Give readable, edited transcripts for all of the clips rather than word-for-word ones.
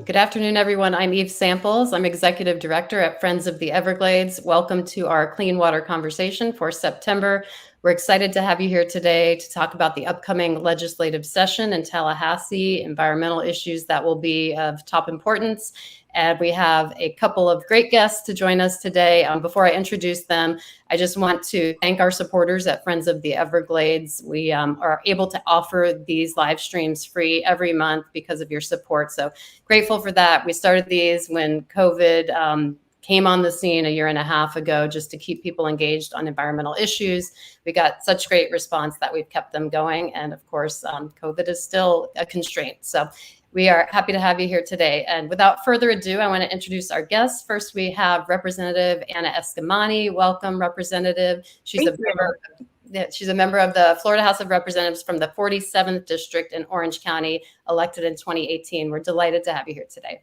Good afternoon, everyone. I'm Eve Samples. I'm Executive Director at Friends of the Everglades. Welcome to our Clean Water Conversation for September. We're excited to have you here today to talk about the upcoming legislative session in Tallahassee, environmental issues that will be of top importance. And we have a couple of great guests to join us today. Before I introduce them, I just want to thank our supporters at Friends of the Everglades. We are able to offer these live streams free every month because of your support. So grateful for that. We started these when COVID came on the scene a year and a half ago just to keep people engaged on environmental issues. We got such great response that we've kept them going. And of course, COVID is still a constraint. So we are happy to have you here today. And without further ado, I want to introduce our guests. First, we have Representative Anna Eskamani. Welcome, Representative. She's a member of the Florida House of Representatives from the 47th District in Orange County, elected in 2018. We're delighted to have you here today.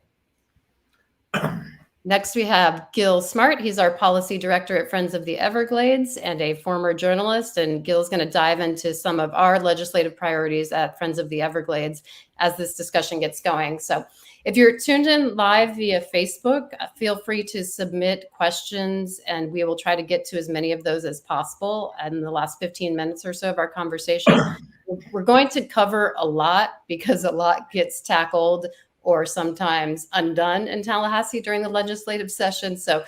Next, we have Gil Smart. He's our policy director at Friends of the Everglades and a former journalist. And Gil's going to dive into some of our legislative priorities at Friends of the Everglades as this discussion gets going. So if you're tuned in live via Facebook, feel free to submit questions and we will try to get to as many of those as possible in the last 15 minutes or so of our conversation. We're going to cover a lot because a lot gets tackled or sometimes undone in Tallahassee during the legislative session. So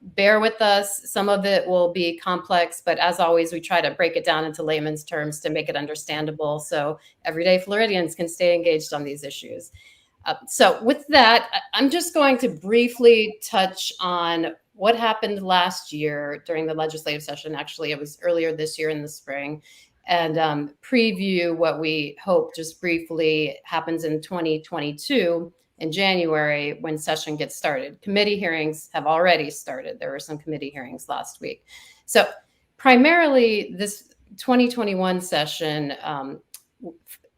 bear with us. Some of it will be complex, but as always, we try to break it down into layman's terms to make it understandable so everyday Floridians can stay engaged on these issues. So with that, I'm just going to briefly touch on what happened last year during the legislative session. Actually, it was earlier this year in the spring, and preview what we hope just briefly happens in 2022 in January when session gets started. Committee hearings have already started. There were some committee hearings last week. So primarily this 2021 session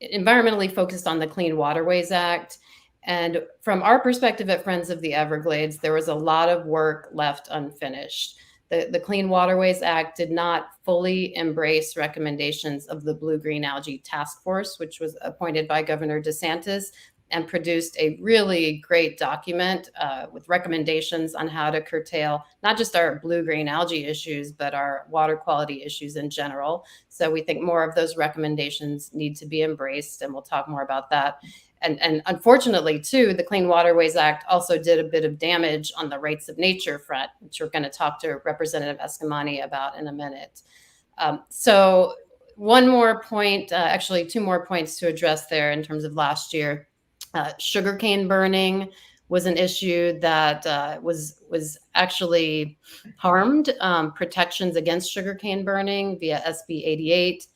environmentally focused on the Clean Waterways Act. And from our perspective at Friends of the Everglades, there was a lot of work left unfinished. The Clean Waterways Act did not fully embrace recommendations of the Blue-Green Algae Task Force, which was appointed by Governor DeSantis and produced a really great document with recommendations on how to curtail not just our blue-green algae issues, but our water quality issues in general. So we think more of those recommendations need to be embraced, and we'll talk more about that. And unfortunately, too, the Clean Waterways Act also did a bit of damage on the rights of nature front, which we're going to talk to Representative Eskamani about in a minute. So one more point, actually two more points to address there in terms of last year. Sugarcane burning was an issue that was actually harmed protections against sugarcane burning via SB 88.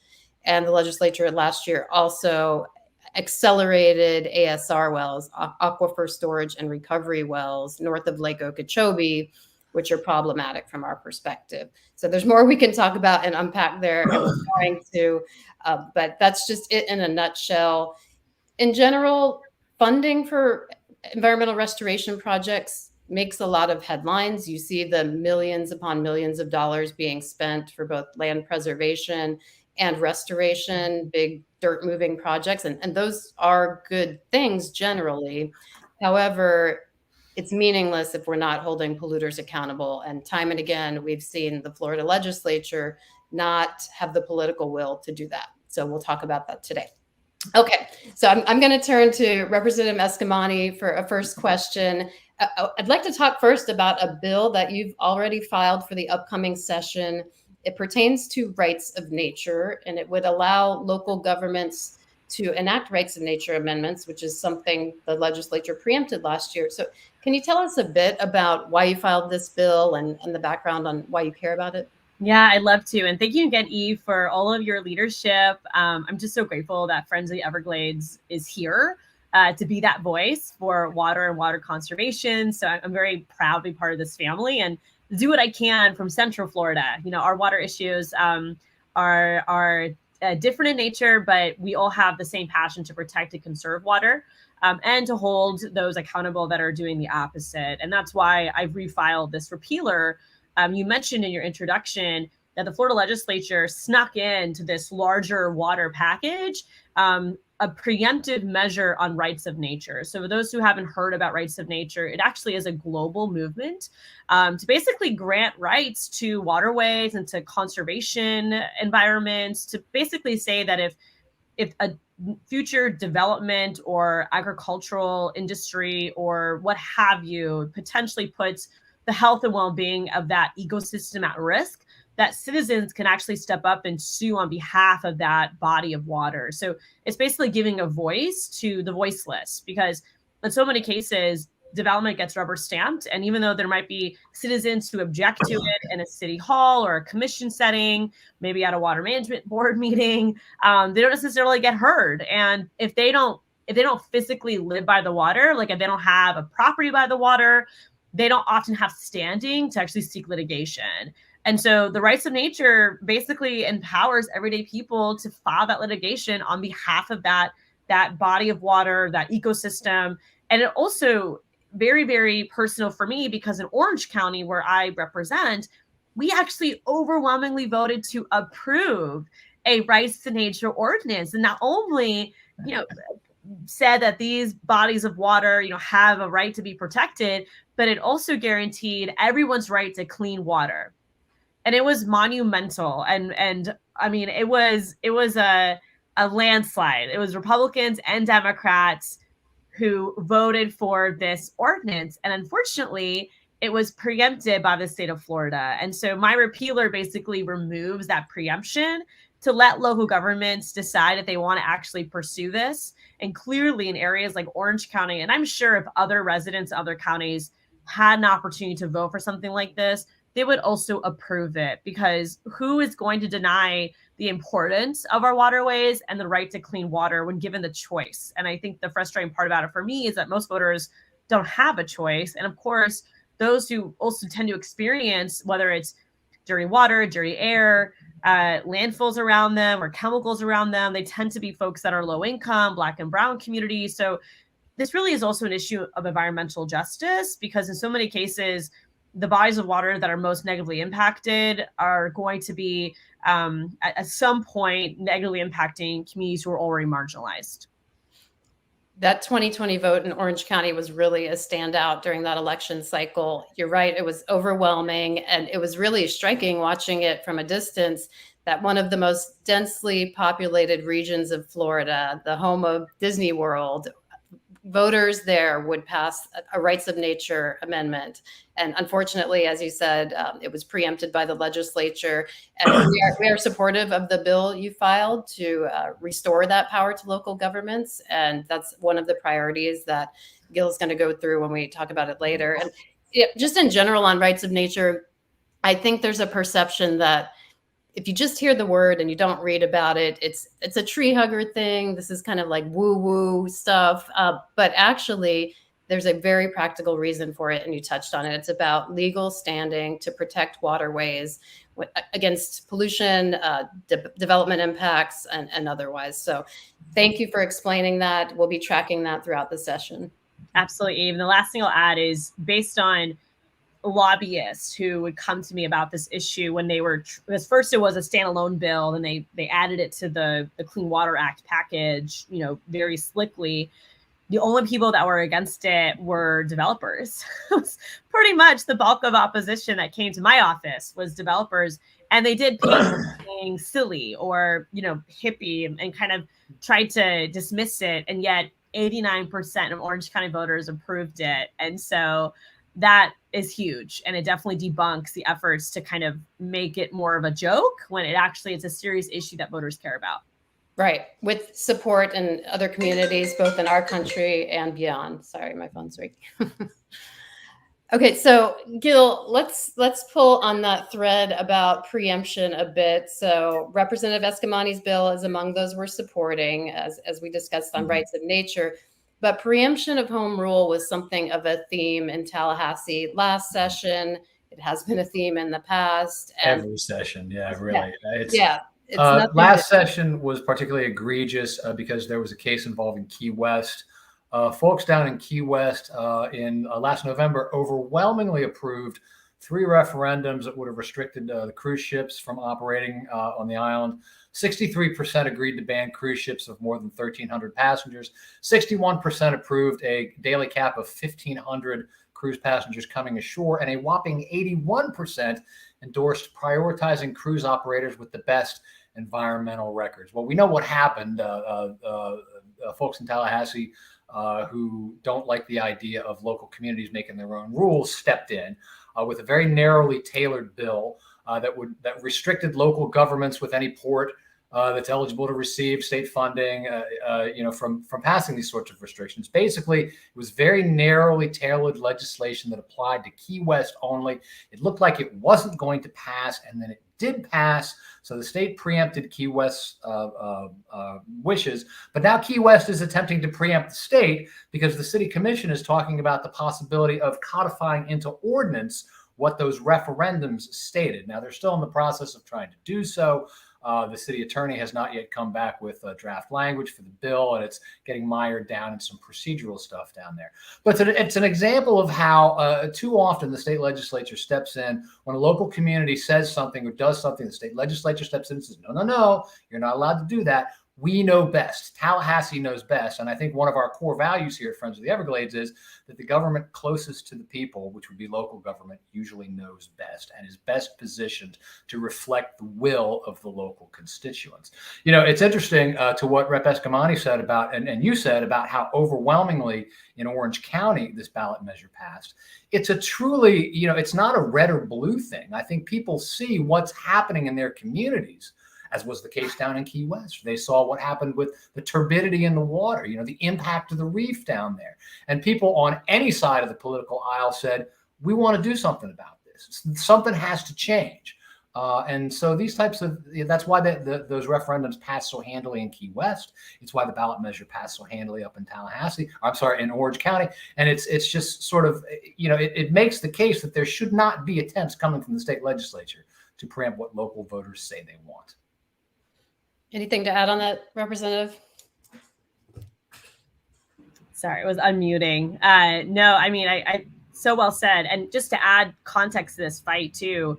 And the legislature last year also accelerated ASR wells, aquifer storage and recovery wells north of Lake Okeechobee, which are problematic from our perspective. So there's more we can talk about and unpack there, and we're going to, but that's just it in a nutshell. In general, funding for environmental restoration projects makes a lot of headlines. You see the millions upon millions of dollars being spent for both land preservation and restoration, big dirt moving projects. And those are good things generally. However, it's meaningless if we're not holding polluters accountable. And time and again, we've seen the Florida legislature not have the political will to do that. So we'll talk about that today. Okay, so I'm going to turn to Representative Eskamani for a first question. I'd like to talk first about a bill that you've already filed for the upcoming session. It pertains to rights of nature, and it would allow local governments to enact rights of nature amendments, which is something the legislature preempted last year. So can you tell us a bit about why you filed this bill and the background on why you care about it? Yeah, I'd love to. And thank you again, Eve, for all of your leadership. I'm just so grateful that Friends of the Everglades is here to be that voice for water and water conservation. So I'm very proud to be part of this family and do what I can from Central Florida. You know, our water issues are different in nature, but we all have the same passion to protect and conserve water and to hold those accountable that are doing the opposite. And that's why I've refiled this repealer. You mentioned in your introduction that the Florida legislature snuck into this larger water package a preemptive measure on rights of nature. So for those who haven't heard about rights of nature, it actually is a global movement to basically grant rights to waterways and to conservation environments, to basically say that if a future development or agricultural industry or what have you potentially puts the health and well-being of that ecosystem at risk, that citizens can actually step up and sue on behalf of that body of water. So it's basically giving a voice to the voiceless, because in so many cases, development gets rubber stamped. And even though there might be citizens who object to it in a city hall or a commission setting, maybe at a water management board meeting, they don't necessarily get heard. And if they don't physically live by the water, like if they don't have a property by the water, they don't often have standing to actually seek litigation. And so the rights of nature basically empowers everyday people to file that litigation on behalf of that body of water, that ecosystem. And it also very, very personal for me, because in Orange County, where I represent, we actually overwhelmingly voted to approve a rights to nature ordinance. And not only, said that these bodies of water, have a right to be protected, but it also guaranteed everyone's right to clean water. And it was monumental. And I mean, it was a landslide. It was Republicans and Democrats who voted for this ordinance. And unfortunately, it was preempted by the state of Florida. And so my repealer basically removes that preemption to let local governments decide if they want to actually pursue this. And clearly in areas like Orange County, and I'm sure if other residents, other counties had an opportunity to vote for something like this, they would also approve it, because who is going to deny the importance of our waterways and the right to clean water when given the choice? And I think the frustrating part about it for me is that most voters don't have a choice. And of course, those who also tend to experience, whether it's dirty water, dirty air, landfills around them or chemicals around them, they tend to be folks that are low income, Black and brown communities. So this really is also an issue of environmental justice, because in so many cases, the bodies of water that are most negatively impacted are going to be at some point negatively impacting communities who are already marginalized. That 2020 vote in Orange County was really a standout during that election cycle. You're right, it was overwhelming, and it was really striking watching it from a distance that one of the most densely populated regions of Florida, the home of Disney World, voters there would pass a rights of nature amendment. And unfortunately, as you said, it was preempted by the legislature. And we are supportive of the bill you filed to restore that power to local governments. And that's one of the priorities that Gil is going to go through when we talk about it later. And just in general on rights of nature, I think there's a perception that if you just hear the word and you don't read about it, it's a tree hugger thing. This is kind of like woo-woo stuff. But actually, there's a very practical reason for it, and you touched on it. It's about legal standing to protect waterways against pollution, development impacts, and otherwise. So thank you for explaining that. We'll be tracking that throughout the session. Absolutely, Eve. And the last thing I'll add is based on lobbyists who would come to me about this issue when they were, because first it was a standalone bill, and they added it to the Clean Water Act package, very slickly. The only people that were against it were developers. Pretty much the bulk of opposition that came to my office was developers, and they did being silly or hippie and kind of tried to dismiss it, and yet 89% of Orange County voters approved it. And so that is huge. And it definitely debunks the efforts to kind of make it more of a joke when it actually is a serious issue that voters care about. Right. With support in other communities, both in our country and beyond. Sorry, my phone's ringing. Okay, so Gil, let's pull on that thread about preemption a bit. So Representative Escamani's bill is among those we're supporting, as we discussed on rights of nature. But preemption of home rule was something of a theme in Tallahassee last session. It has been a theme in the past. Every session, yeah, really. Last session was particularly egregious because there was a case involving Key West. Folks down in Key West in last November overwhelmingly approved 3 referendums that would have restricted the cruise ships from operating on the island. 63% agreed to ban cruise ships of more than 1,300 passengers. 61% approved a daily cap of 1,500 cruise passengers coming ashore, and a whopping 81% endorsed prioritizing cruise operators with the best environmental records. Well, we know what happened. Folks in Tallahassee who don't like the idea of local communities making their own rules stepped in with a very narrowly tailored bill that restricted local governments with any port that's eligible to receive state funding, from passing these sorts of restrictions. Basically, it was very narrowly tailored legislation that applied to Key West only. It looked like it wasn't going to pass, and then it did pass. So the state preempted Key West's wishes, but now Key West is attempting to preempt the state because the city commission is talking about the possibility of codifying into ordinance what those referendums stated. Now, they're still in the process of trying to do so. The city attorney has not yet come back with draft language for the bill, and it's getting mired down in some procedural stuff down there. But it's an example of how too often the state legislature steps in when a local community says something or does something. The state legislature steps in and says, no, you're not allowed to do that. We know best. Tallahassee knows best. And I think one of our core values here at Friends of the Everglades is that the government closest to the people, which would be local government, usually knows best and is best positioned to reflect the will of the local constituents. It's interesting to what Rep. Escamani said about, and you said about how overwhelmingly in Orange County this ballot measure passed. It's a truly, it's not a red or blue thing. I think people see what's happening in their communities, as was the case down in Key West. They saw what happened with the turbidity in the water, the impact of the reef down there. And people on any side of the political aisle said, we want to do something about this. Something has to change. And so these types of, that's why those referendums passed so handily in Key West. It's why the ballot measure passed so handily up in in Orange County. And it's just sort of, it makes the case that there should not be attempts coming from the state legislature to preempt what local voters say they want. Anything to add on that, Representative? Sorry, I was unmuting. No, I mean, I so well said. And just to add context to this fight too,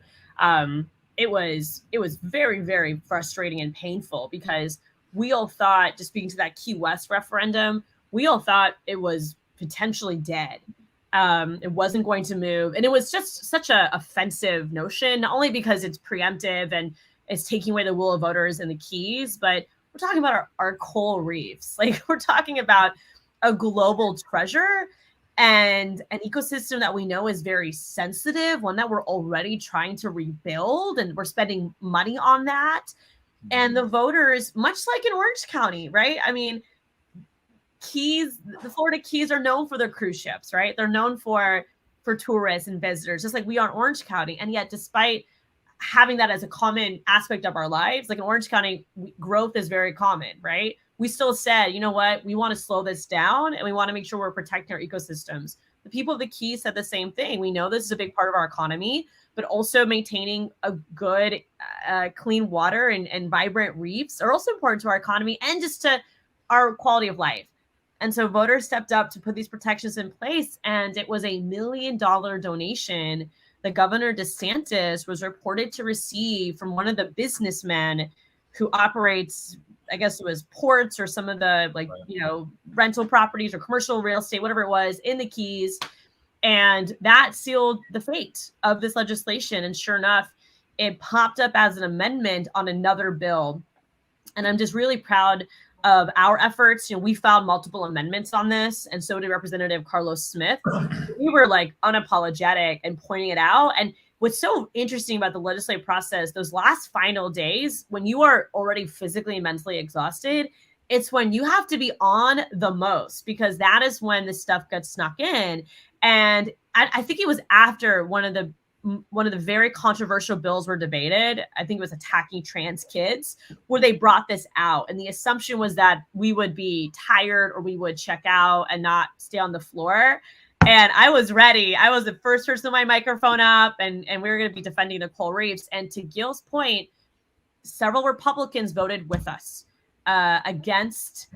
it was very, very frustrating and painful because we all thought, just speaking to that Key West referendum, we all thought it was potentially dead. It wasn't going to move. And it was just such an offensive notion, not only because it's preemptive and it's taking away the will of voters in the Keys, but we're talking about our coral reefs. Like, we're talking about a global treasure and an ecosystem that we know is very sensitive, one that we're already trying to rebuild, and we're spending money on that. And the voters, much like in Orange County, right? I mean, Keys, the Florida Keys are known for their cruise ships, right? They're known for tourists and visitors, just like we are in Orange County. And yet, despite having that as a common aspect of our lives, like in Orange County, growth is very common, right? We still said, you know what, we want to slow this down and we want to make sure we're protecting our ecosystems. The people of the Keys said the same thing. We know this is a big part of our economy, but also maintaining a good, clean water and vibrant reefs are also important to our economy and just to our quality of life. And so voters stepped up to put these protections in place, and it was $1 million donation that Governor DeSantis was reported to receive from one of the businessmen who operates, I guess it was ports or some of the rental properties or commercial real estate, whatever it was, in the Keys. And that sealed the fate of this legislation. And sure enough, it popped up as an amendment on another bill. And I'm just really proud of our efforts. We filed multiple amendments on this, and so did Representative Carlos Smith. We were like unapologetic and pointing it out. And what's so interesting about the legislative process, those last final days, when you are already physically and mentally exhausted, it's when you have to be on the most, because that is when this stuff gets snuck in. And I think it was after one of the very controversial bills were debated. I think it was attacking trans kids, where they brought this out. And the assumption was that we would be tired or we would check out and not stay on the floor. And I was ready. I was the first person with my microphone up, and we were going to be defending the coral reefs. And to Gil's point, several Republicans voted with us against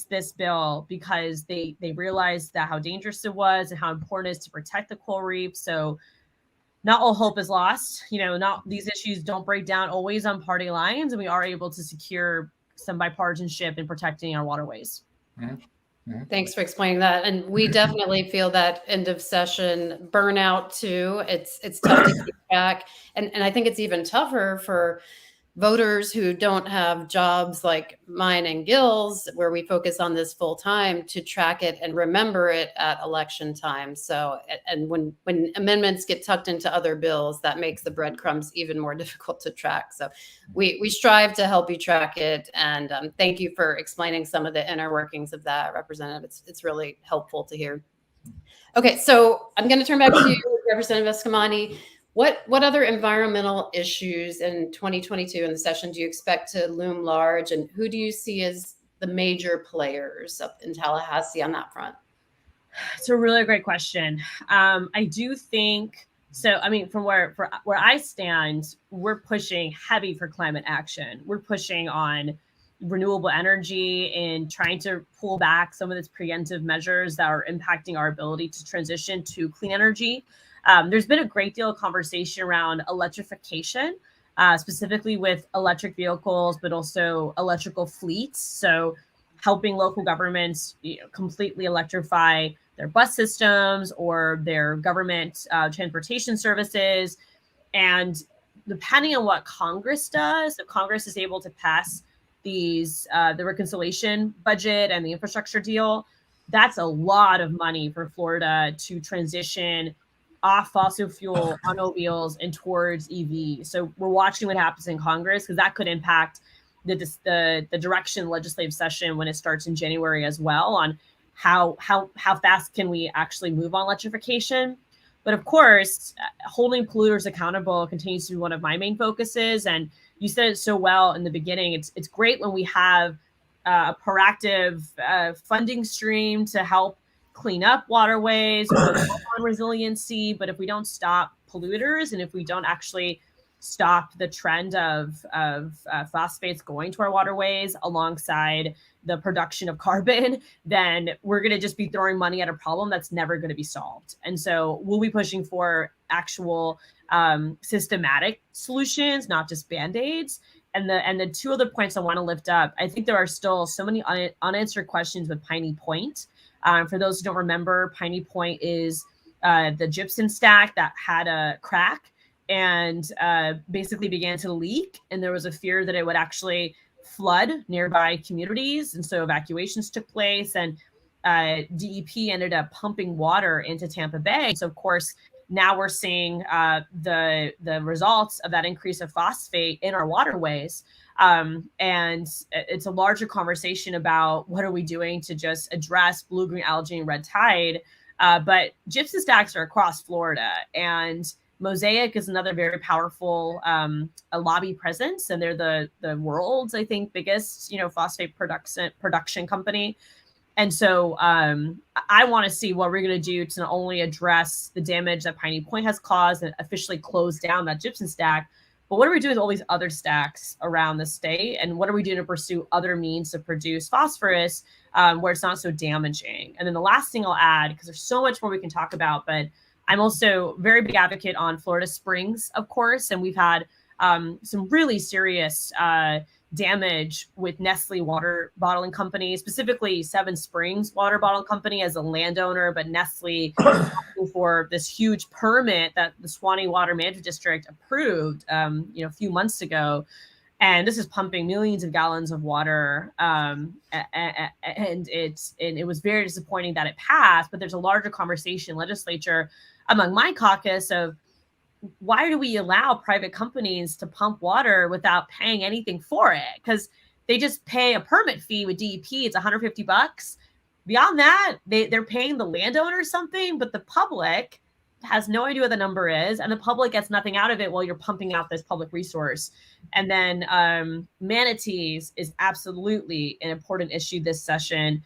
this bill because they realized that how dangerous it was and how important it is to protect the coral reef. So not all hope is lost. Not these issues don't break down always on party lines, and we are able to secure some bipartisanship in protecting our waterways. Thanks for explaining that. And we definitely feel that end of session burnout too. It's tough to keep track. And I think it's even tougher for voters who don't have jobs like mine and Gil's, where we focus on this full time, to track it and remember it at election time. So, and when amendments get tucked into other bills, that makes the breadcrumbs even more difficult to track. So we strive to help you track it. And thank you for explaining some of the inner workings of that, Representative. It's really helpful to hear. Okay, so I'm going to turn back to you, Representative Eskamani. What other environmental issues in 2022 in the session do you expect to loom large, and who do you see as the major players up in Tallahassee on that front? It's a really great question. I do think so. I mean, from where I stand, we're pushing heavy for climate action. We're pushing on renewable energy and trying to pull back some of these preemptive measures that are impacting our ability to transition to clean energy. There's been a great deal of conversation around electrification, specifically with electric vehicles, but also electrical fleets. So helping local governments completely electrify their bus systems or their government transportation services. And depending on what Congress does, if Congress is able to pass the reconciliation budget and the infrastructure deal, that's a lot of money for Florida to transition off fossil fuel automobiles and towards EV. So we're watching what happens in Congress, because that could impact the direction legislative session when it starts in January as well, on how fast can we actually move on electrification. But of course, holding polluters accountable continues to be one of my main focuses. And you said it so well in the beginning. It's great when we have a proactive funding stream to help clean up waterways or on resiliency. But if we don't stop polluters, and if we don't actually stop the trend of phosphates going to our waterways alongside the production of carbon, then we're going to just be throwing money at a problem that's never going to be solved. And so we'll be pushing for actual systematic solutions, not just Band-Aids. And the two other points I want to lift up, I think there are still so many unanswered questions with Piney Point. For those who don't remember, Piney Point is the gypsum stack that had a crack and basically began to leak. And there was a fear that it would actually flood nearby communities. And so evacuations took place, and DEP ended up pumping water into Tampa Bay. So of course, now we're seeing the results of that increase of phosphate in our waterways. And it's a larger conversation about what are we doing to just address blue-green algae and red tide. But gypsum stacks are across Florida, and Mosaic is another very powerful a lobby presence, and they're the world's, I think, biggest phosphate production company. And so I want to see what we're going to do to not only address the damage that Piney Point has caused and officially close down that gypsum stack, but what are we doing with all these other stacks around the state? And what are we doing to pursue other means to produce phosphorus where it's not so damaging? And then the last thing I'll add, because there's so much more we can talk about, but I'm also very big advocate on Florida Springs, of course. And we've had some really serious damage with Nestle Water Bottling Company, specifically Seven Springs Water Bottle Company as a landowner, but Nestle for this huge permit that the Suwannee Water Management District approved, a few months ago. And this is pumping millions of gallons of water. And it was very disappointing that it passed, but there's a larger conversation in legislature among my caucus of, why do we allow private companies to pump water without paying anything for it? Because they just pay a permit fee with DEP. It's $150. Beyond that, they're paying the landowner something, but the public has no idea what the number is, and the public gets nothing out of it while you're pumping out this public resource. And then manatees is absolutely an important issue this session.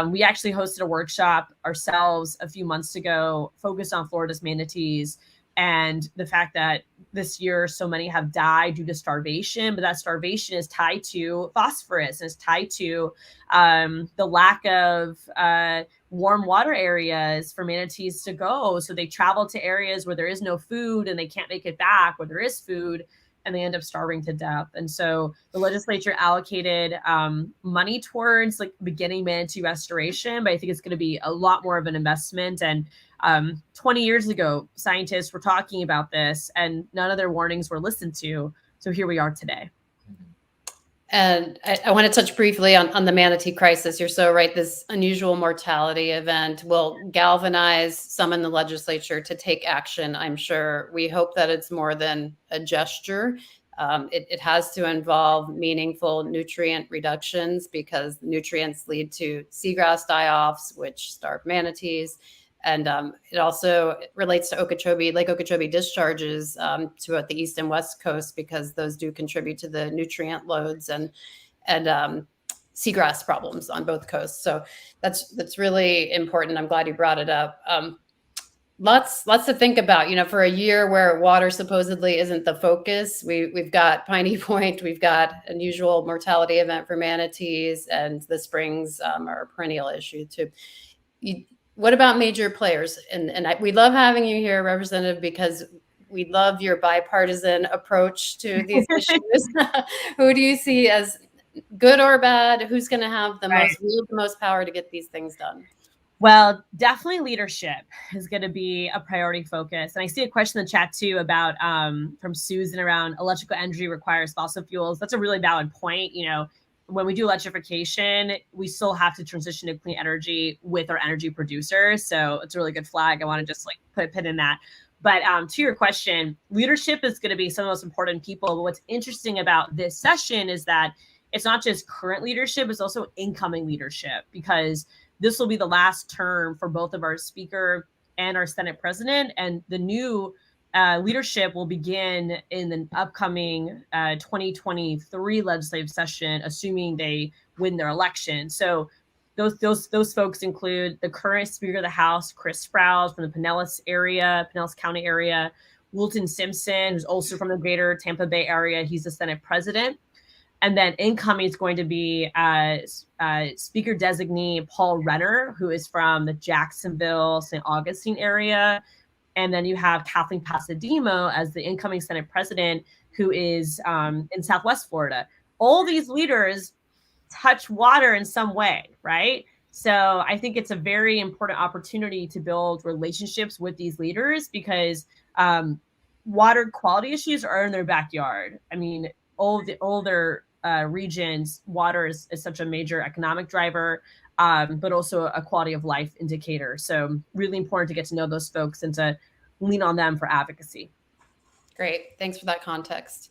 We actually hosted a workshop ourselves a few months ago focused on Florida's manatees. and the fact that this year so many have died due to starvation, but that starvation is tied to phosphorus and is tied to the lack of warm water areas for manatees to go. So they travel to areas where there is no food and they can't make it back where there is food, and they end up starving to death. And so the legislature allocated money towards like beginning manatee restoration, but I think it's going to be a lot more of an investment. And 20 years ago, scientists were talking about this and none of their warnings were listened to. So here we are today. And I want to touch briefly on the manatee crisis. You're so right. This unusual mortality event will galvanize some in the legislature to take action, I'm sure. We hope that it's more than a gesture. It has to involve meaningful nutrient reductions because nutrients lead to seagrass die-offs, which starve manatees. And it also relates to Lake Okeechobee discharges to both the east and west coast because those do contribute to the nutrient loads and seagrass problems on both coasts. So that's really important. I'm glad you brought it up. Lots to think about. For a year where water supposedly isn't the focus, we've got Piney Point, we've got unusual mortality event for manatees, and the springs are a perennial issue too. What about major players? And we love having you here, Representative, because we love your bipartisan approach to these issues. Who do you see as good or bad? Who's going to have the most power to get these things done? Well, definitely leadership is going to be a priority focus. And I see a question in the chat too about from Susan around electrical energy requires fossil fuels. That's a really valid point. When we do electrification, we still have to transition to clean energy with our energy producers. So it's a really good flag. I want to just put a pin in that. But to your question, leadership is going to be some of the most important people. But what's interesting about this session is that it's not just current leadership, it's also incoming leadership, because this will be the last term for both of our speaker and our Senate president. And the new leadership will begin in the upcoming 2023 legislative session, assuming they win their election. So those folks include the current Speaker of the House, Chris Sprowls from the Pinellas County area, Wilton Simpson, who's also from the greater Tampa Bay area. He's the Senate president. And then incoming is going to be Speaker designee Paul Renner, who is from the Jacksonville, St. Augustine area. And then you have Kathleen Pasademo as the incoming Senate president, who is in Southwest Florida. All these leaders touch water in some way, right? So I think it's a very important opportunity to build relationships with these leaders because water quality issues are in their backyard. I mean, all the older regions, water is such a major economic driver. But also a quality of life indicator. So really important to get to know those folks and to lean on them for advocacy. Great. Thanks for that context.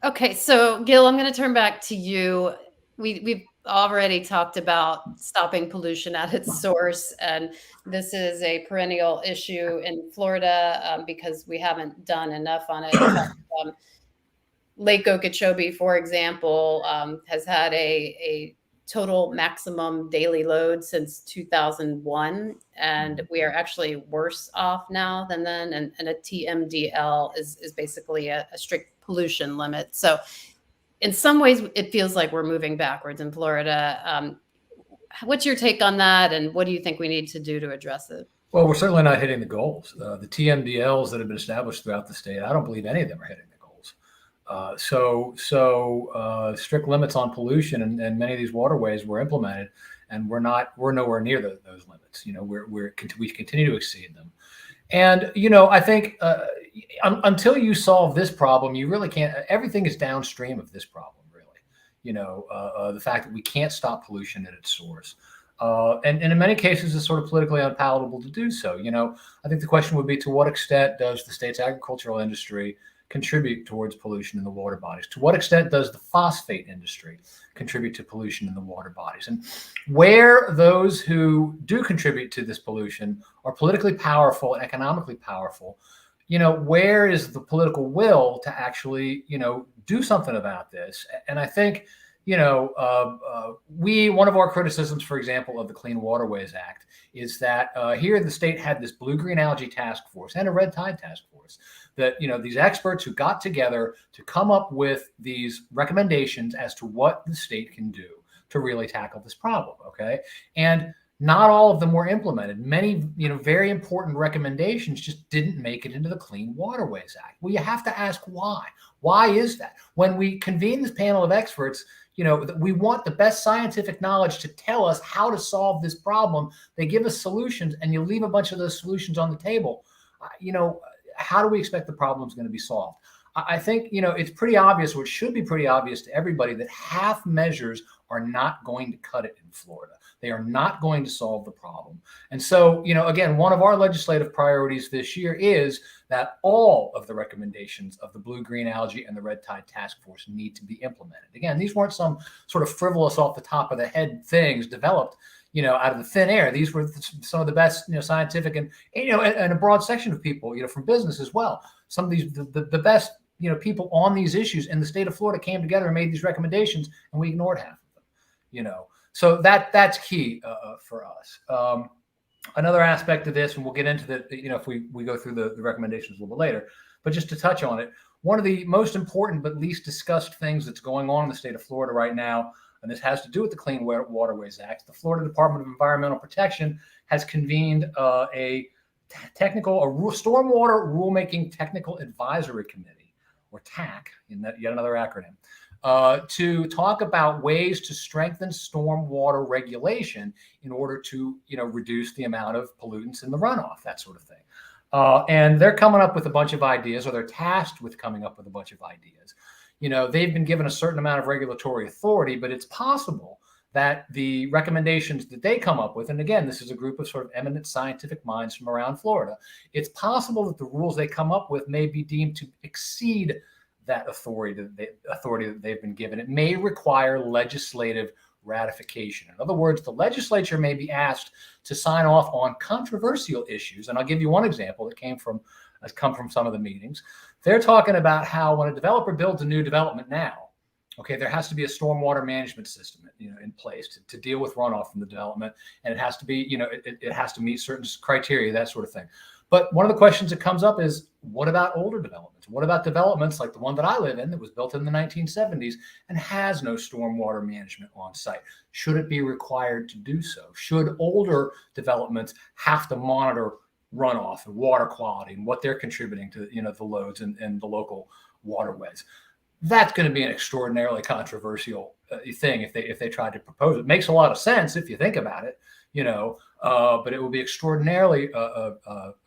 Okay, so Gil, I'm going to turn back to you. We've already talked about stopping pollution at its source, and this is a perennial issue in Florida because we haven't done enough on it. Lake Okeechobee, for example, has had a total maximum daily load since 2001, and we are actually worse off now than then. And a TMDL is basically a strict pollution limit. So in some ways, it feels like we're moving backwards in Florida. What's your take on that, and what do you think we need to do to address it? Well, we're certainly not hitting the goals. The TMDLs that have been established throughout the state, I don't believe any of them are hitting the goals. Strict limits on pollution and many of these waterways were implemented, and we're nowhere near those limits. We continue to exceed them. And, I think until you solve this problem, you really can't. Everything is downstream of this problem, really. The fact that we can't stop pollution at its source. And in many cases, it's sort of politically unpalatable to do so. I think the question would be, to what extent does the state's agricultural industry contribute towards pollution in the water bodies? To what extent does the phosphate industry contribute to pollution in the water bodies? And where those who do contribute to this pollution are politically powerful and economically powerful, where is the political will to actually, do something about this? And I think, one of our criticisms, for example, of the Clean Waterways Act is that here the state had this blue-green algae task force and a red tide task force that, these experts who got together to come up with these recommendations as to what the state can do to really tackle this problem. Okay. And not all of them were implemented. Many, very important recommendations just didn't make it into the Clean Waterways Act. Well, you have to ask why. Why is that? When we convene this panel of experts, we want the best scientific knowledge to tell us how to solve this problem. They give us solutions, and you leave a bunch of those solutions on the table. How do we expect the problem is going to be solved? I think, it's pretty obvious, or it should be pretty obvious to everybody, that half measures are not going to cut it in Florida. They are not going to solve the problem. And so, again, one of our legislative priorities this year is that all of the recommendations of the blue-green algae and the red tide task force need to be implemented. Again, these weren't some sort of frivolous off the top of the head things developed, out of the thin air. These were some of the best, scientific and a broad section of people, from business as well. Some of these, the best, people on these issues in the state of Florida came together and made these recommendations, and we ignored half of them, So that's key for us. Another aspect of this, and we'll get into the, if we go through the recommendations a little bit later, but just to touch on it, one of the most important but least discussed things that's going on in the state of Florida right now, and this has to do with the Clean Waterways Act, the Florida Department of Environmental Protection has convened a stormwater rulemaking technical advisory committee, or TAC, yet another acronym, to talk about ways to strengthen stormwater regulation in order to, reduce the amount of pollutants in the runoff, that sort of thing. And they're coming up with a bunch of ideas, or they're tasked with coming up with a bunch of ideas. They've been given a certain amount of regulatory authority, but it's possible that the recommendations that they come up with, and again, this is a group of sort of eminent scientific minds from around Florida, it's possible that the rules they come up with may be deemed to exceed that authority that they've been given. It may require legislative ratification. In other words, the legislature may be asked to sign off on controversial issues. And I'll give you one example that has come from some of the meetings. They're talking about how when a developer builds a new development now, okay, there has to be a stormwater management system, in place to deal with runoff from the development, and it has to be, it has to meet certain criteria, that sort of thing. But one of the questions that comes up is, what about older developments? What about developments like the one that I live in that was built in the 1970s and has no stormwater management on site? Should it be required to do so? Should older developments have to monitor runoff and water quality and what they're contributing to, the loads and the local waterways? That's going to be an extraordinarily controversial thing if they tried to propose it. It makes a lot of sense if you think about it, but it will be extraordinarily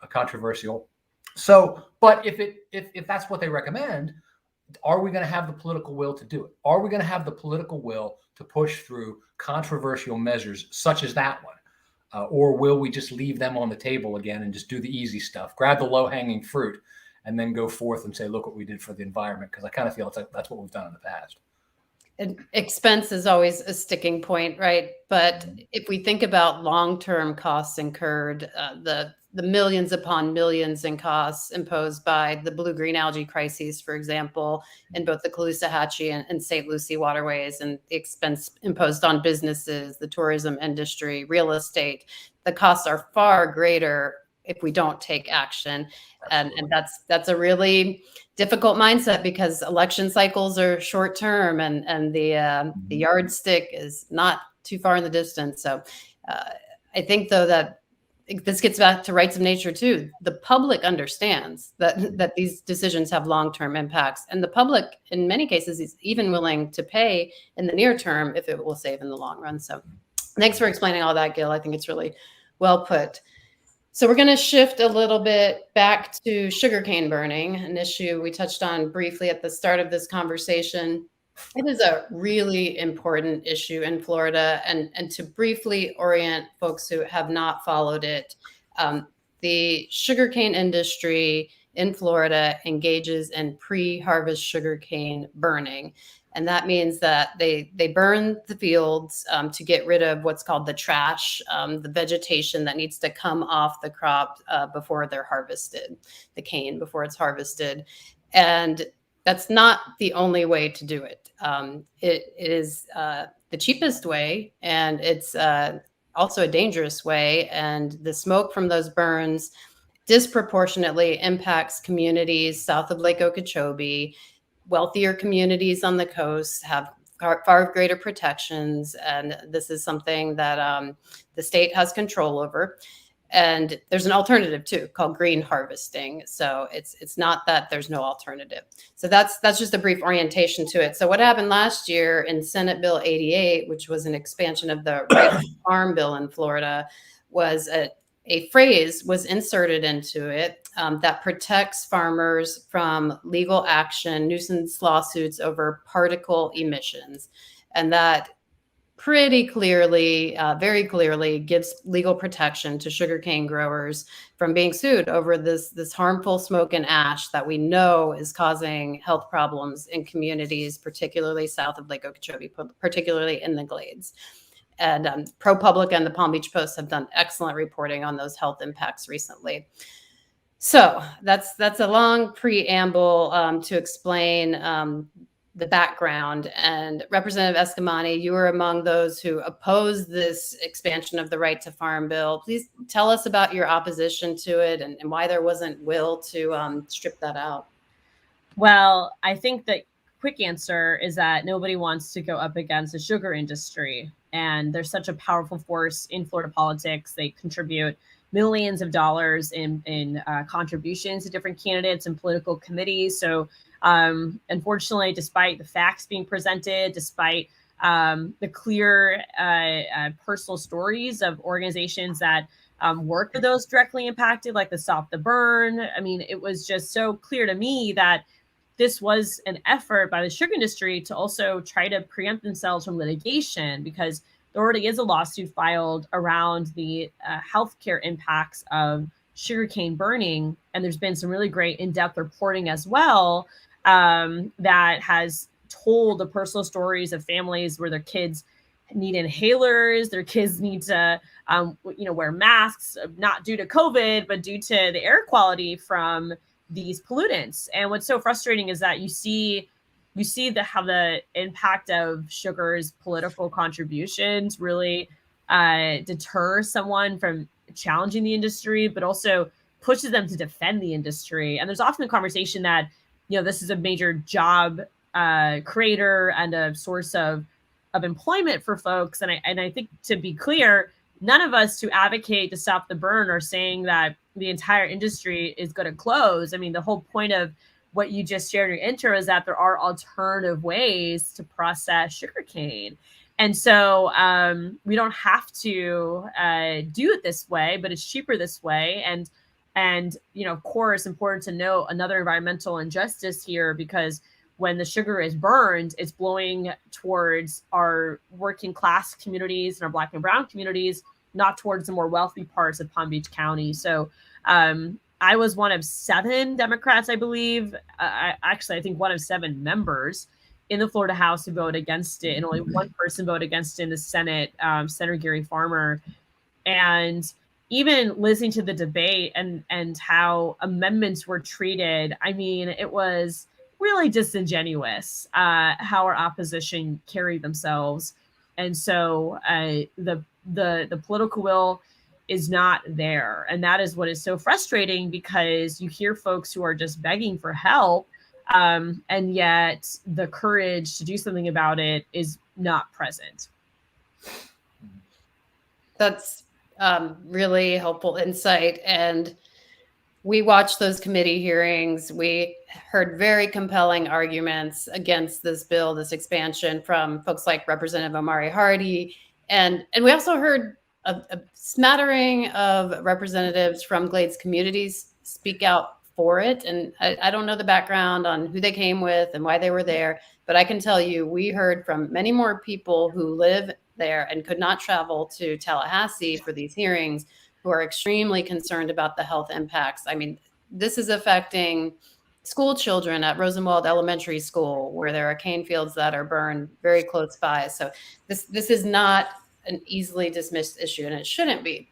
controversial. So, but if that's what they recommend, are we going to have the political will to do it? Are we going to have the political will to push through controversial measures such as that one? Or will we just leave them on the table again and just do the easy stuff, grab the low-hanging fruit, and then go forth and say, look what we did for the environment? Because I kind of feel that's what we've done in the past. Expense is always a sticking point, right? But if we think about long-term costs incurred, the millions upon millions in costs imposed by the blue-green algae crises, for example, in both the Caloosahatchee and St. Lucie waterways, and the expense imposed on businesses, the tourism industry, real estate, the costs are far greater if we don't take action. And that's a really difficult mindset, because election cycles are short term, and the yardstick is not too far in the distance. So I think, though, that this gets back to rights of nature too. The public understands that these decisions have long-term impacts, and the public in many cases is even willing to pay in the near term if it will save in the long run. So thanks for explaining all that, Gil. I think it's really well put. So we're going to shift a little bit back to sugarcane burning, an issue we touched on briefly at the start of this conversation. It is a really important issue in Florida, and to briefly orient folks who have not followed it, the sugarcane industry in Florida engages in pre-harvest sugarcane burning. And that means that they burn the fields to get rid of what's called the trash, the vegetation that needs to come off the crop before they're harvested, the cane before it's harvested. And that's not the only way to do it. It is the cheapest way, and it's also a dangerous way. And the smoke from those burns disproportionately impacts communities south of Lake Okeechobee. Wealthier communities on the coast have far greater protections, and this is something that the state has control over. And there's an alternative too, called green harvesting. So it's not that there's no alternative. So that's just a brief orientation to it. So what happened last year in Senate Bill 88, which was an expansion of the Right to Farm bill in Florida, was a phrase was inserted into it that protects farmers from legal action, nuisance lawsuits over particle emissions, and that pretty clearly, very clearly gives legal protection to sugarcane growers from being sued over this harmful smoke and ash that we know is causing health problems in communities, particularly south of Lake Okeechobee, particularly in the Glades. And ProPublica and the Palm Beach Post have done excellent reporting on those health impacts recently. So that's a long preamble to explain the background. And Representative Escamani, you were among those who opposed this expansion of the Right to Farm bill. Please tell us about your opposition to it and why there wasn't will to strip that out. Well, I think the quick answer is that nobody wants to go up against the sugar industry. And they're such a powerful force in Florida politics. They contribute millions of dollars in contributions to different candidates and political committees. So unfortunately, despite the facts being presented, despite the clear personal stories of organizations that work with those directly impacted, like the Stop the Burn, I mean, it was just so clear to me that this was an effort by the sugar industry to also try to preempt themselves from litigation, because there already is a lawsuit filed around the healthcare impacts of sugarcane burning. And there's been some really great in-depth reporting as well that has told the personal stories of families where their kids need inhalers, their kids need to wear masks, not due to COVID, but due to the air quality from these pollutants. And what's so frustrating is that you see how the impact of sugar's political contributions really deter someone from challenging the industry, but also pushes them to defend the industry. And there's often a conversation that, this is a major job creator and a source of employment for folks. And I think, to be clear, none of us who advocate to stop the burn are saying that the entire industry is going to close. I mean, the whole point of what you just shared in your intro is that there are alternative ways to process sugarcane. And so we don't have to do it this way, but it's cheaper this way. And of course, important to note another environmental injustice here, because when the sugar is burned, it's blowing towards our working class communities and our Black and brown communities, not towards the more wealthy parts of Palm Beach County. So I was one of 7 Democrats, I believe. I think one of 7 members in the Florida House who voted against it, and only one person voted against it in the Senate, Senator Gary Farmer. And even listening to the debate and how amendments were treated, I mean, it was really disingenuous how our opposition carried themselves. And so the political will is not there. And that is what is so frustrating, because you hear folks who are just begging for help, and yet the courage to do something about it is not present. That's really helpful insight. And we watched those committee hearings. We heard very compelling arguments against this bill, this expansion, from folks like Representative Omari Hardy. And we also heard a smattering of representatives from Glades communities speak out for it. And I don't know the background on who they came with and why they were there, but I can tell you, we heard from many more people who live there and could not travel to Tallahassee for these hearings, who are extremely concerned about the health impacts. I mean, this is affecting school children at Rosenwald Elementary School, where there are cane fields that are burned very close by. So this is not an easily dismissed issue, and it shouldn't be.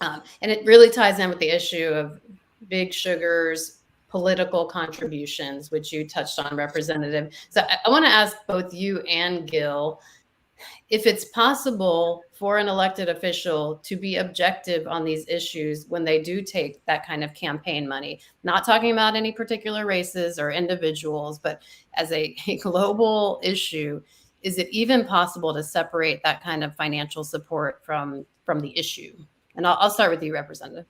And it really ties in with the issue of Big Sugar's political contributions, which you touched on, Representative. So I want to ask both you and Gil, if it's possible for an elected official to be objective on these issues when they do take that kind of campaign money, not talking about any particular races or individuals, but as a global issue, is it even possible to separate that kind of financial support from the issue? And I'll start with you, Representative.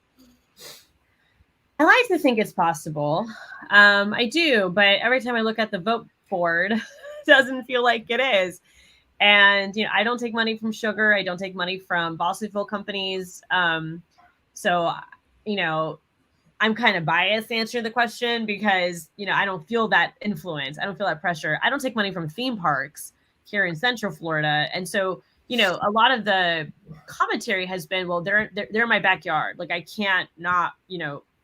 I like to think it's possible. I do, but every time I look at the vote board, it doesn't feel like it is. And, I don't take money from sugar. I don't take money from fossil fuel companies. So, I'm kind of biased to answer the question because, I don't feel that influence. I don't feel that pressure. I don't take money from theme parks here in Central Florida. And so, a lot of the commentary has been, well, they're in my backyard. Like I can't not,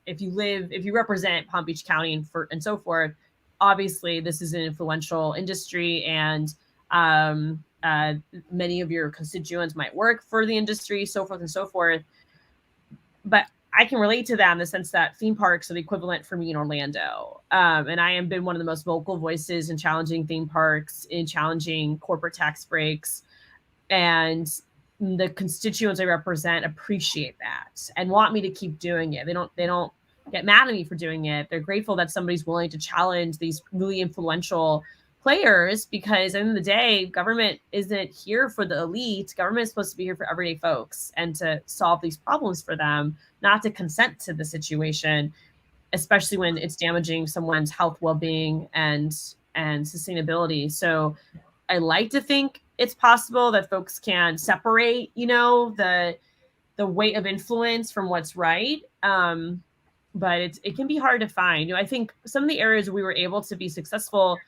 if you represent Palm Beach County and so forth, obviously this is an influential industry and many of your constituents might work for the industry, so forth and so forth. But I can relate to that in the sense that theme parks are the equivalent for me in Orlando. And I have been one of the most vocal voices in challenging theme parks, in challenging corporate tax breaks. And the constituents I represent appreciate that and want me to keep doing it. They don't get mad at me for doing it. They're grateful that somebody's willing to challenge these really influential players, because at the end of the day, government isn't here for the elite. Government is supposed to be here for everyday folks and to solve these problems for them, not to consent to the situation, especially when it's damaging someone's health, well-being, and sustainability. So I like to think it's possible that folks can separate, the weight of influence from what's right. But it can be hard to find. I think some of the areas we were able to be successful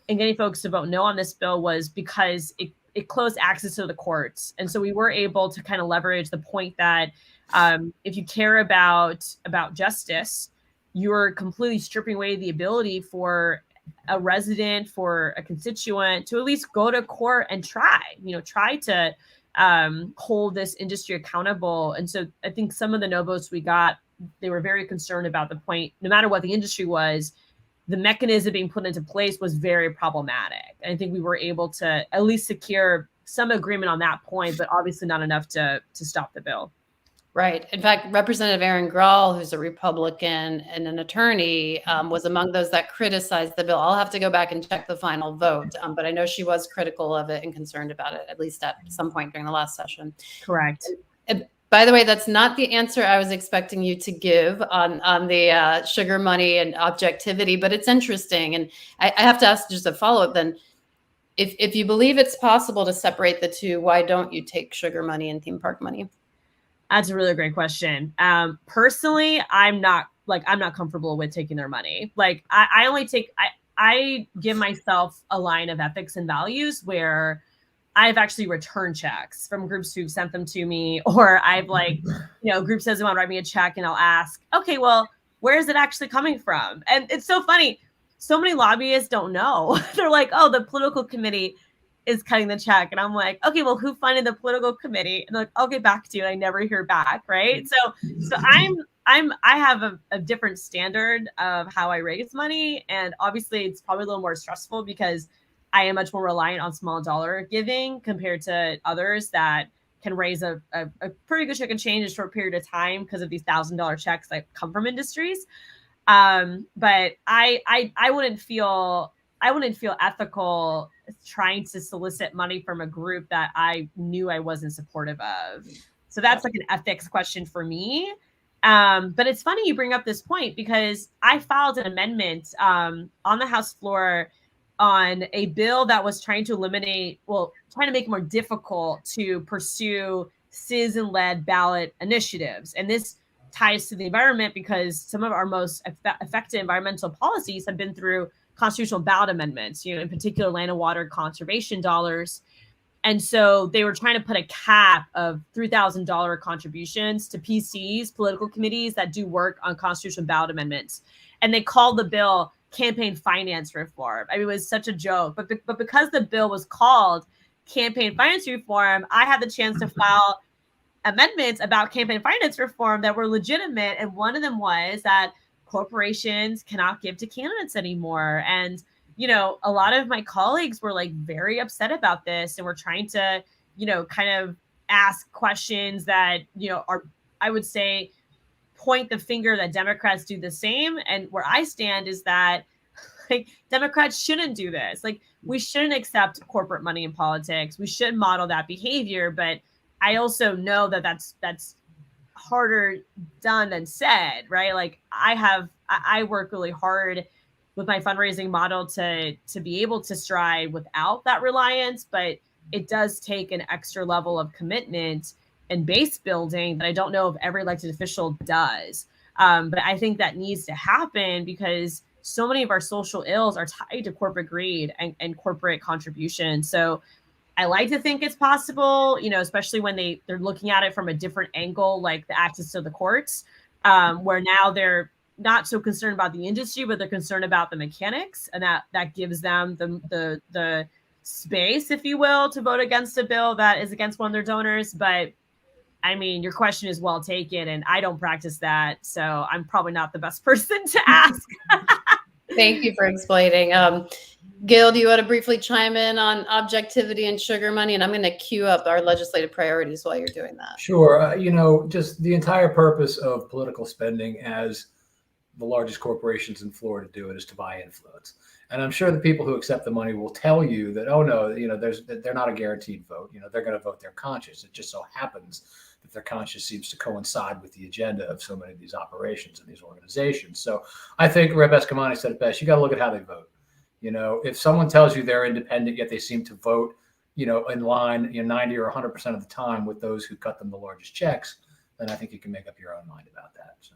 in getting folks to vote no on this bill was because it closed access to the courts. And so we were able to kind of leverage the point that if you care about justice, you're completely stripping away the ability for a resident, for a constituent to at least go to court and try to hold this industry accountable. And so I think some of the no votes we got, they were very concerned about the point, no matter what the industry was, the mechanism being put into place was very problematic. And I think we were able to at least secure some agreement on that point, but obviously not enough to stop the bill. Right. In fact, Representative Erin Grahl, who's a Republican and an attorney, was among those that criticized the bill. I'll have to go back and check the final vote, but I know she was critical of it and concerned about it, at least at some point during the last session. Correct. And by the way, that's not the answer I was expecting you to give on the sugar money and objectivity, but it's interesting. And I have to ask just a follow-up then. If you believe it's possible to separate the two, why don't you take sugar money and theme park money? That's a really great question. Personally, I'm not comfortable with taking their money. Like I give myself a line of ethics and values where I've actually returned checks from groups who've sent them to me, or I've group says they want to write me a check and I'll ask, okay, well, where is it actually coming from? And it's so funny. So many lobbyists don't know. They're like, oh, the political committee is cutting the check. And I'm like, okay, well, who funded the political committee? And they're like, I'll get back to you. And I never hear back. Right. So I have a different standard of how I raise money. And obviously it's probably a little more stressful because I am much more reliant on small dollar giving compared to others that can raise a pretty good check and change in a short period of time because of these $1,000 checks that come from industries. But I wouldn't feel ethical trying to solicit money from a group that I knew I wasn't supportive of. So that's like an ethics question for me. But it's funny you bring up this point because I filed an amendment on the House floor on a bill that was trying to make it more difficult to pursue citizen-led ballot initiatives. And this ties to the environment because some of our most effective environmental policies have been through constitutional ballot amendments, in particular land and water conservation dollars. And so they were trying to put a cap of $3,000 contributions to PCs, political committees that do work on constitutional ballot amendments. And they called the bill campaign finance reform. I mean, it was such a joke, but because the bill was called campaign finance reform, I had the chance to file amendments about campaign finance reform that were legitimate. And one of them was that corporations cannot give to candidates anymore. And, you know, a lot of my colleagues were like very upset about this, and we're trying to, you know, kind of ask questions that, you know, are, I would say, point the finger that Democrats do the same. And where I stand is that, like, Democrats shouldn't do this. Like, we shouldn't accept corporate money in politics. We should model that behavior. But I also know that that's harder done than said, right? Like, I work really hard with my fundraising model to be able to strive without that reliance, but it does take an extra level of commitment and base building that I don't know if every elected official does. But I think that needs to happen because so many of our social ills are tied to corporate greed and corporate contribution. So I like to think it's possible, you know, especially when they're looking at it from a different angle, like the access to the courts, where now they're not so concerned about the industry, but they're concerned about the mechanics, and that gives them the space, if you will, to vote against a bill that is against one of their donors. But I mean, your question is well taken, and I don't practice that, so I'm probably not the best person to ask. Thank you for explaining. Gil, do you want to briefly chime in on objectivity and sugar money? And I'm going to queue up our legislative priorities while you're doing that. Sure. You know, just the entire purpose of political spending, as the largest corporations in Florida do it, is to buy influence. And I'm sure the people who accept the money will tell you that, oh no, you know, they're not a guaranteed vote. You know, they're going to vote their conscience. It just so happens that their conscience seems to coincide with the agenda of so many of these operations and these organizations. So I think Rep. Escamani said it best. You got to look at how they vote. You know, if someone tells you they're independent, yet they seem to vote, you know, in line, you know, 90 or 100% of the time with those who cut them the largest checks, then I think you can make up your own mind about that. So.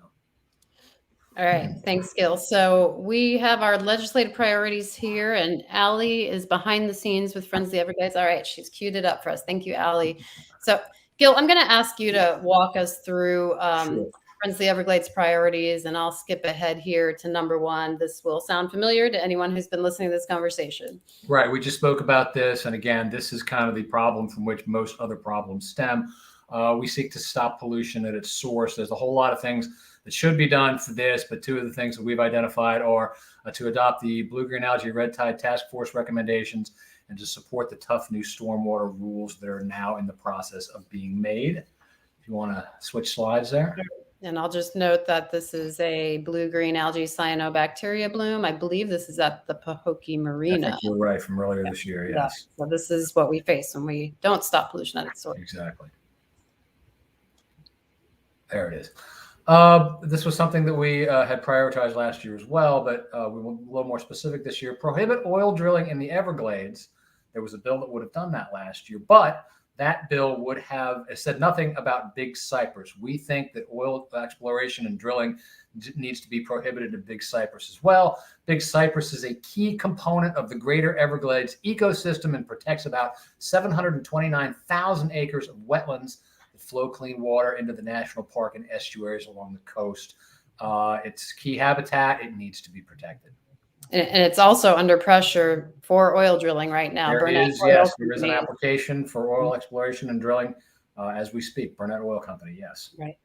All right. Thanks, Gil. So we have our legislative priorities here, and Allie is behind the scenes with Friends of the Everglades. All right. She's queued it up for us. Thank you, Allie. So, Gil, I'm going to ask you to walk us through Sure. Friends of the Everglades priorities, and I'll skip ahead here to number one. This will sound familiar to anyone who's been listening to this conversation. Right. We just spoke about this. And again, this is kind of the problem from which most other problems stem. We seek to stop pollution at its source. There's a whole lot of things that should be done for this, but two of the things that we've identified are to adopt the Blue Green Algae Red Tide Task Force recommendations and to support the tough new stormwater rules that are now in the process of being made. If you want to switch slides there. And I'll just note that this is a blue-green algae cyanobacteria bloom. I believe this is at the Pahokee Marina. I think you're right, from earlier this year, yes. So this is what we face when we don't stop pollution at its source. Exactly. There it is. This was something that we had prioritized last year as well, but we were a little more specific this year. Prohibit oil drilling in the Everglades. There was a bill that would have done that last year, but that bill would have said nothing about Big Cypress. We think that oil exploration and drilling needs to be prohibited in Big Cypress as well. Big Cypress is a key component of the greater Everglades ecosystem and protects about 729,000 acres of wetlands that flow clean water into the national park and estuaries along the coast. It's key habitat. It needs to be protected. And it's also under pressure for oil drilling right now. There Burnett is, Oil yes, there is an Company. application for oil exploration and drilling as we speak. Burnett Oil Company, yes. Right.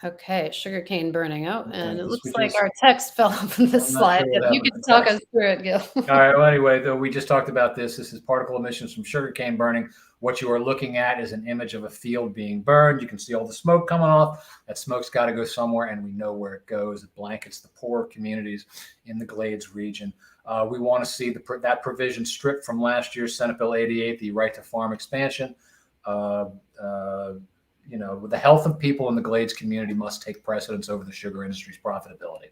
Okay, sugarcane burning. Oh, and it this looks was like just- our text fell off of the I'm not slide. sure what If you happened could to talk text. us through it, Gil. All right. Well, anyway, though, we just talked about this. This is particle emissions from sugarcane burning. What you are looking at is an image of a field being burned. You can see all the smoke coming off. That smoke's got to go somewhere, and we know where it goes. It blankets the poor communities in the Glades region. We want to see that provision stripped from last year's Senate Bill 88, the right to farm expansion. You know, the health of people in the Glades community must take precedence over the sugar industry's profitability.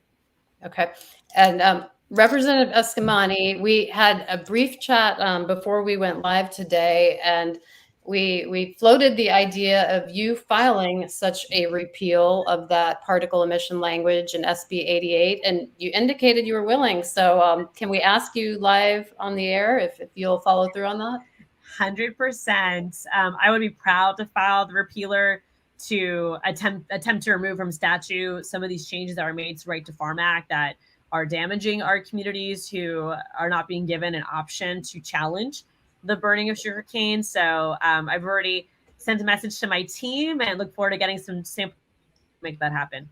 Okay. And Representative Escamani, we had a brief chat before we went live today, and we floated the idea of you filing such a repeal of that particle emission language in SB 88, and you indicated you were willing. So can we ask you live on the air if you'll follow through on that? 100%. I would be proud to file the repealer to attempt to remove from statute some of these changes that are made to Right to Farm Act that are damaging our communities who are not being given an option to challenge the burning of sugarcane. So I've already sent a message to my team and look forward to getting some samples to make that happen.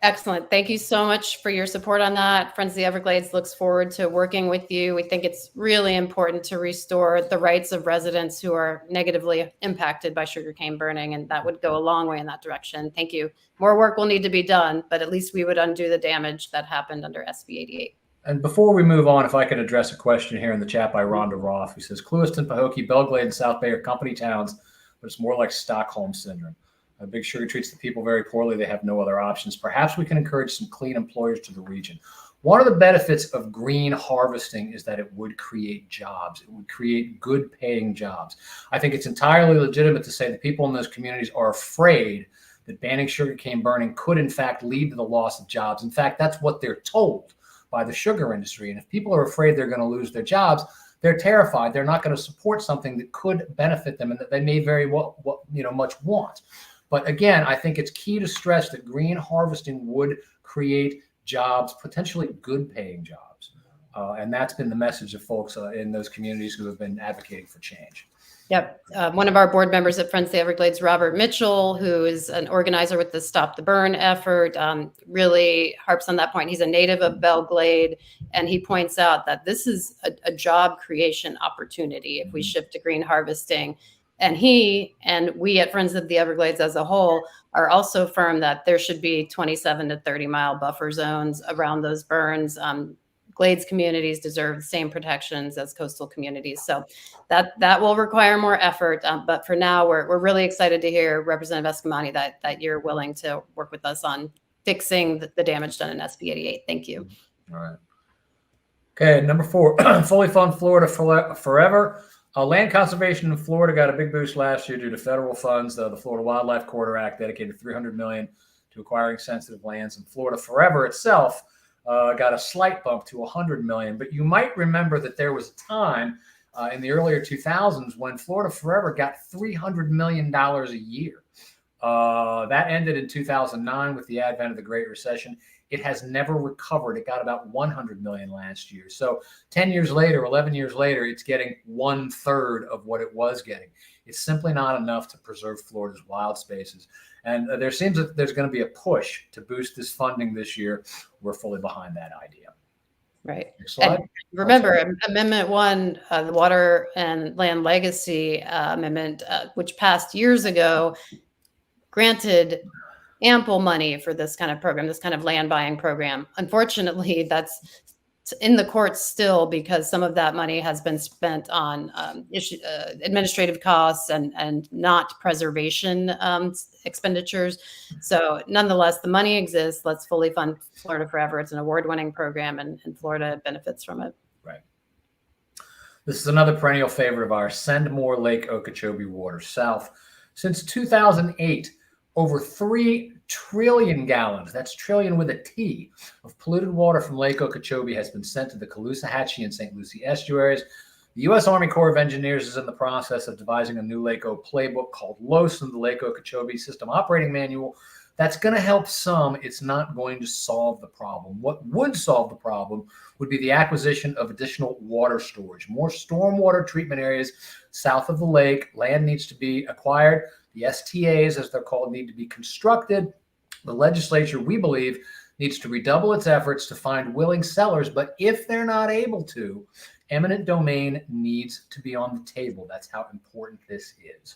Excellent. Thank you so much for your support on that. Friends of the Everglades looks forward to working with you. We think it's really important to restore the rights of residents who are negatively impacted by sugarcane burning, and that would go a long way in that direction. Thank you. More work will need to be done, but at least we would undo the damage that happened under SB 88. And before we move on, if I could address a question here in the chat by Rhonda Roth, who says, Clewiston, Pahokee, Belglade, and South Bay are company towns, but it's more like Stockholm Syndrome. Big Sugar treats the people very poorly. They have no other options. Perhaps we can encourage some clean employers to the region. One of the benefits of green harvesting is that it would create jobs. It would create good paying jobs. I think it's entirely legitimate to say that people in those communities are afraid that banning sugarcane burning could in fact lead to the loss of jobs. In fact, that's what they're told by the sugar industry. And if people are afraid they're going to lose their jobs, they're terrified. They're not going to support something that could benefit them and that they may very well, much want. But again, I think it's key to stress that green harvesting would create jobs, potentially good paying jobs. And that's been the message of folks in those communities who have been advocating for change. Yep. One of our board members at Friends of the Everglades, Robert Mitchell, who is an organizer with the Stop the Burn effort, really harps on that point. He's a native of Belglade, and he points out that this is a job creation opportunity if we shift to green harvesting. And he and we at Friends of the Everglades as a whole are also firm that there should be 27 to 30 mile buffer zones around those burns. Glades communities deserve the same protections as coastal communities. So that will require more effort. But for now, we're really excited to hear, Representative Eskamani, that you're willing to work with us on fixing the damage done in SB 88. Thank you. All right. Okay, number 4, fully fund Florida forever. Land conservation in Florida got a big boost last year due to federal funds. The Florida Wildlife Corridor Act dedicated $300 million to acquiring sensitive lands, and Florida Forever itself got a slight bump to $100 million. But you might remember that there was a time in the earlier 2000s when Florida Forever got $300 million a year. That ended in 2009 with the advent of the Great Recession. It has never recovered. It got about $100 million last year. So 10 years later, 11 years later, it's getting 1/3 of what it was getting. It's simply not enough to preserve Florida's wild spaces. And there seems that there's going to be a push to boost this funding this year. We're fully behind that idea. Right. Next slide. And remember, Amendment 1, the Water and Land Legacy Amendment, which passed years ago, granted ample money for this kind of program, this kind of land buying program. Unfortunately, that's in the courts still because some of that money has been spent on administrative costs and not preservation expenditures. So nonetheless, the money exists. Let's fully fund Florida Forever. It's an award-winning program, and Florida benefits from it. Right. This is another perennial favorite of ours. Send more Lake Okeechobee water south. Since 2008, over 3 trillion gallons, that's trillion with a T, of polluted water from Lake Okeechobee has been sent to the Caloosahatchee and St. Lucie estuaries. The U.S. Army Corps of Engineers is in the process of devising a new Lake O playbook called LOSN, the Lake Okeechobee System Operating Manual. That's going to help some. It's not going to solve the problem. What would solve the problem would be the acquisition of additional water storage, more stormwater treatment areas south of the lake. Land needs to be acquired. The STAs, as they're called, need to be constructed. The legislature, we believe, needs to redouble its efforts to find willing sellers. But if they're not able to, eminent domain needs to be on the table. That's how important this is.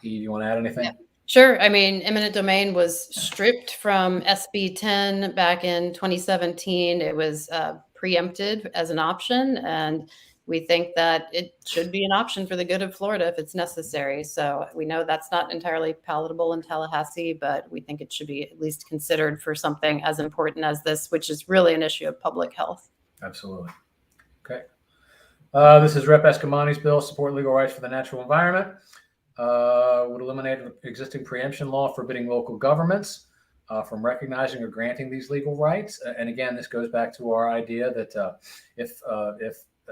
Eve, you want to add anything? Yeah. Sure. I mean, eminent domain was stripped from SB 10 back in 2017. It was preempted as an option, and we think that it should be an option for the good of Florida if it's necessary. So we know that's not entirely palatable in Tallahassee, but we think it should be at least considered for something as important as this, which is really an issue of public health. Absolutely. Okay. This is Rep. Eskamani's bill, Support Legal Rights for the Natural Environment. Would eliminate an existing preemption law forbidding local governments from recognizing or granting these legal rights. And again, this goes back to our idea that if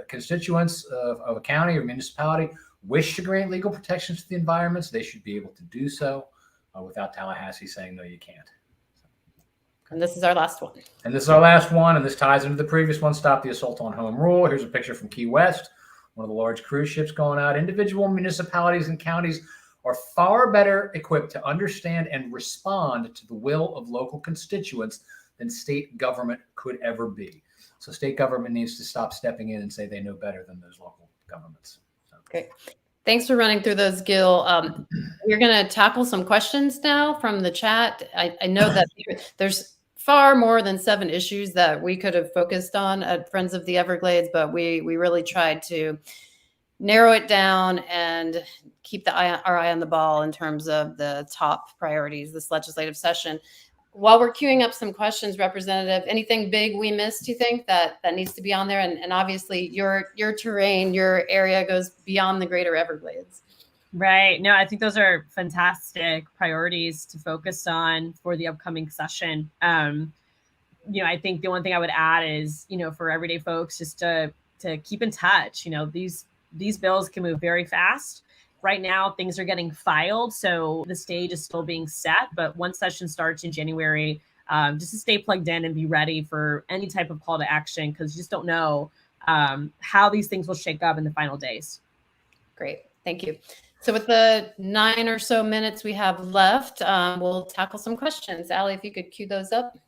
constituents of a county or municipality wish to grant legal protections to the environments, they should be able to do so without Tallahassee saying, no, you can't. And this is our last one. And this is our last one, and this ties into the previous one, Stop the Assault on Home Rule. Here's a picture from Key West, one of the large cruise ships going out. Individual municipalities and counties are far better equipped to understand and respond to the will of local constituents than state government could ever be. So state government needs to stop stepping in and say they know better than those local governments. So. Great. Thanks for running through those, Gil. We're going to tackle some questions now from the chat. I know that there's far more than 7 issues that we could have focused on at Friends of the Everglades, but we really tried to narrow it down and keep our eye on the ball in terms of the top priorities this legislative session. While we're queuing up some questions, Representative, anything big we missed, you think, that needs to be on there? And obviously your terrain, your area goes beyond the greater Everglades. Right. No, I think those are fantastic priorities to focus on for the upcoming session. I think the one thing I would add is, for everyday folks, just to keep in touch. These bills can move very fast. Right now, things are getting filed, so the stage is still being set. But once session starts in January, just to stay plugged in and be ready for any type of call to action, because you just don't know how these things will shake up in the final days. Great. Thank you. So with the 9 or so minutes we have left, we'll tackle some questions. Allie, if you could cue those up.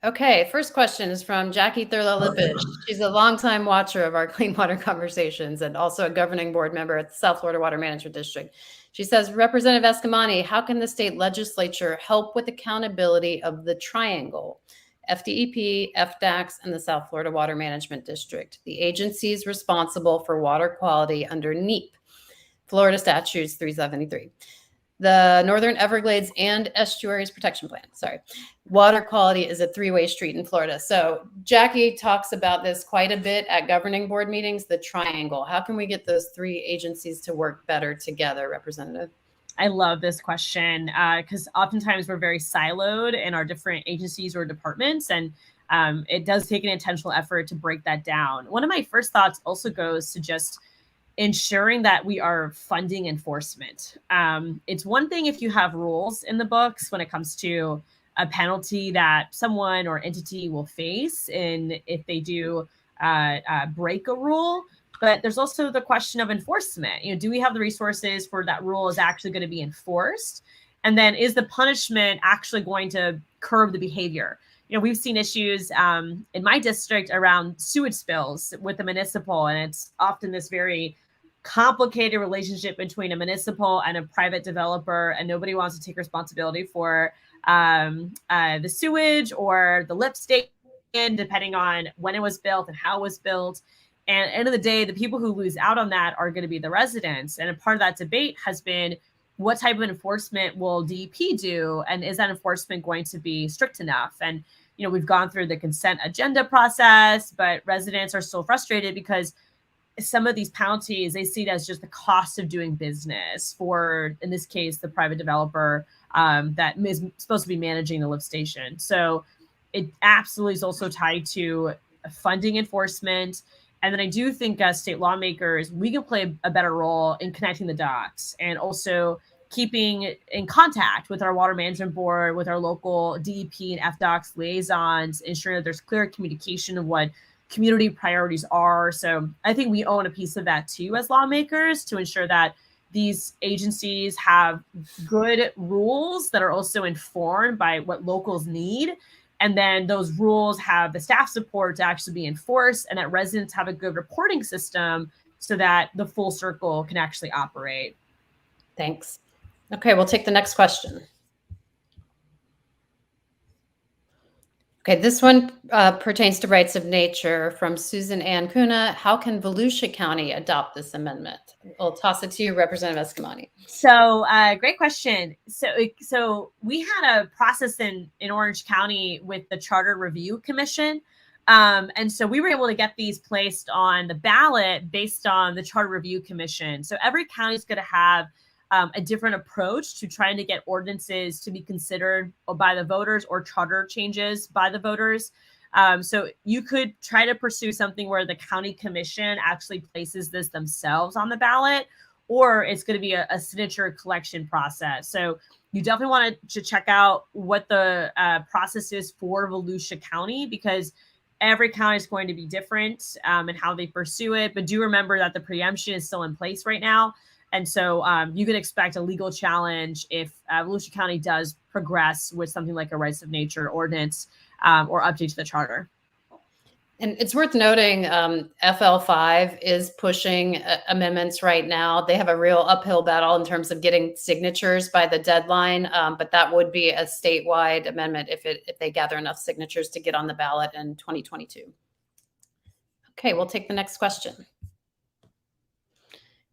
Okay, first question is from Jackie Thurlow-Lippisch. She's a longtime watcher of our clean water conversations and also a governing board member at the South Florida Water Management District. She says, Representative Escamani, how can the state legislature help with accountability of the triangle, FDEP, FDACS, and the South Florida Water Management District, the agencies responsible for water quality under NEEP, Florida Statutes 373? The Northern Everglades and Estuaries Protection Plan. Sorry. Water quality is a 3-way street in Florida. So Jackie talks about this quite a bit at governing board meetings, the triangle. How can we get those 3 agencies to work better together, Representative? I love this question because oftentimes we're very siloed in our different agencies or departments, and it does take an intentional effort to break that down. One of my first thoughts also goes to just ensuring that we are funding enforcement. It's one thing if you have rules in the books when it comes to a penalty that someone or entity will face if they do break a rule. But there's also the question of enforcement. Do we have the resources for that rule is actually going to be enforced? And then is the punishment actually going to curb the behavior? We've seen issues in my district around sewage spills with the municipal, and it's often this very complicated relationship between a municipal and a private developer, and nobody wants to take responsibility for the sewage or the lift station, depending on when it was built and how it was built. And at the end of the day, the people who lose out on that are going to be the residents. And a part of that debate has been, what type of enforcement will DEP do? And is that enforcement going to be strict enough? And, we've gone through the consent agenda process, but residents are still frustrated because some of these penalties, they see it as just the cost of doing business for, in this case, the private developer that is supposed to be managing the lift station. So it absolutely is also tied to funding enforcement. And then I do think as state lawmakers, we can play a better role in connecting the dots and also keeping in contact with our water management board, with our local DEP and FDOCS liaisons, ensuring that there's clear communication of what community priorities are. So I think we own a piece of that too as lawmakers, to ensure that these agencies have good rules that are also informed by what locals need. And then those rules have the staff support to actually be enforced, and that residents have a good reporting system so that the full circle can actually operate. Thanks. Okay, we'll take the next question. Okay, this one pertains to rights of nature from Susan Ann Kuna. How can Volusia County adopt this amendment? I'll toss it to you, Representative Escamani. So great question. So we had a process in Orange County with the Charter Review Commission. And so we were able to get these placed on the ballot based on the Charter Review Commission. So every county is going to have a different approach to trying to get ordinances to be considered by the voters or charter changes by the voters. So you could try to pursue something where the county commission actually places this themselves on the ballot, or it's going to be a signature collection process. So you definitely want to check out what the process is for Volusia County, because every county is going to be different in how they pursue it. But do remember that the preemption is still in place right now. And so you can expect a legal challenge if Volusia County does progress with something like a rights of nature ordinance or update to the charter. And it's worth noting FL5 is pushing amendments right now. They have a real uphill battle in terms of getting signatures by the deadline, but that would be a statewide amendment if they gather enough signatures to get on the ballot in 2022. Okay, we'll take the next question.